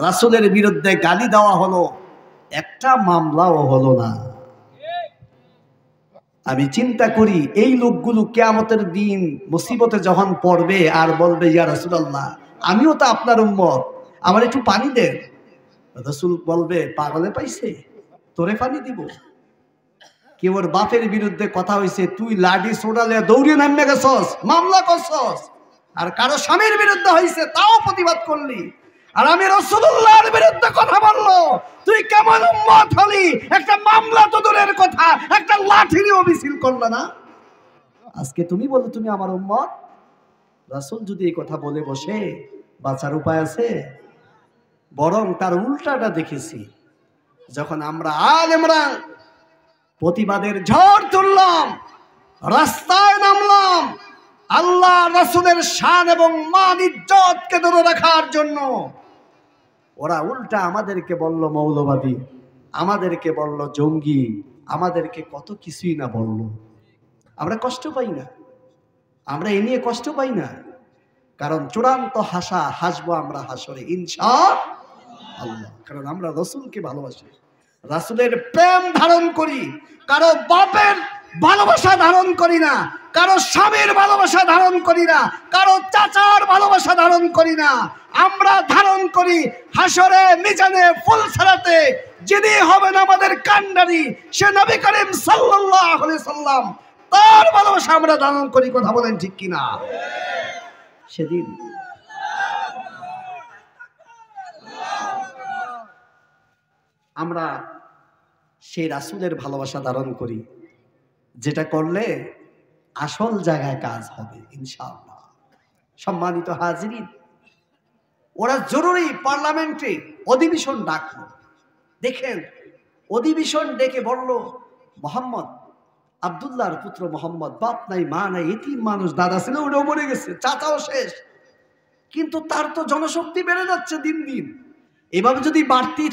রাসূলের বিরুদ্ধে গালি দেওয়া হলো, একটা মামলাও হলো না। আমি চিন্তা করি এই লোকগুলো কিয়ামতের দিন মুসিবতে যখন পড়বে আর বলবে, ইয়া রাসূলুল্লাহ আমিও তো আপনার উম্মত, আমার একটু পানি দেন। রাসূল বলবে, পাগলে পাইছে, তোরে পানি দিব? কেউ ওর বাপের বিরুদ্ধে কথা হইছে, তুই লাঠি ছোড়ালে দৌড়ে নামে গেছস, মামলা করছস। আর কারো স্বামীর বিরুদ্ধে হইছে, তাও প্রতিবাদ করলি। আর আমি রাসূলুল্লাহর বিরুদ্ধে কথা বললো, তুই কেমন উম্মত হলি? একটা মামলা তো দূরের কথা, একটা লাঠিরও মিছিল করলা না। আজকে তুমি বলো তুমি আমার উম্মত। রাসূল যদি এই কথা বলে বসে, বাঁচার উপায় আছে? বরং তার উল্টাটা দেখেছি। যখন আমরা আলেমরা প্রতিবাদের ঝড় তুললাম, রাস্তায় নামলাম আল্লাহ রাসূলের শান এবং মান ইজ্জতকে ধরে রাখার জন্য, ওরা উল্টা আমাদেরকে বলল মৌলবাদী, আমাদেরকে বলল জঙ্গি, আমাদেরকে কত কিছুই না বলল। আমরা কষ্ট পাই না, আমরা এ নিয়ে কষ্ট পাই না, কারণ চূড়ান্ত হাসবো আমরা হাসরে ইনশাআল্লাহ। কারণ আমরা রাসূলকে ভালোবাসি, রাসূলের প্রেম ধারণ করি। কারো বাপের ভালোবাসা ধারণ করি না, কারো স্বামীর ভালোবাসা ধারণ করি না, কারো চাচার ভালোবাসা ধারণ করি না। আমরা ধারণ করি হাসরে মিজানে ফুলসরাতে যিনি হবেন আমাদের কান্ডারি, সে নবী করিম সাল্লাল্লাহু আলাইহি সাল্লাম, তার ভালোবাসা আমরা ধারণ করি। কথা বলেন ঠিক কিনা? সেদিন আমরা সেই রাসূলের ভালোবাসা ধারণ করি, যেটা করলে আসল জায়গায় কাজ হবে ইনশাআল্লাহ। সম্মানিত হাজিরিন, ওরা জরুরি পার্লামেন্টে অধিবেশন ডাকলো। দেখেন, অধিবেশন ডেকে বলল, মোহাম্মদ, আব্দুল্লাহর পুত্র মোহাম্মদ, বাপ নাই মা নাই, এতিম মানুষ, দাদা ছিল ওটাও মরে গেছে, চাচাও শেষ, কিন্তু তার তো জনশক্তি বেড়ে যাচ্ছে দিন দিন। এভাবে যদি বাড়তি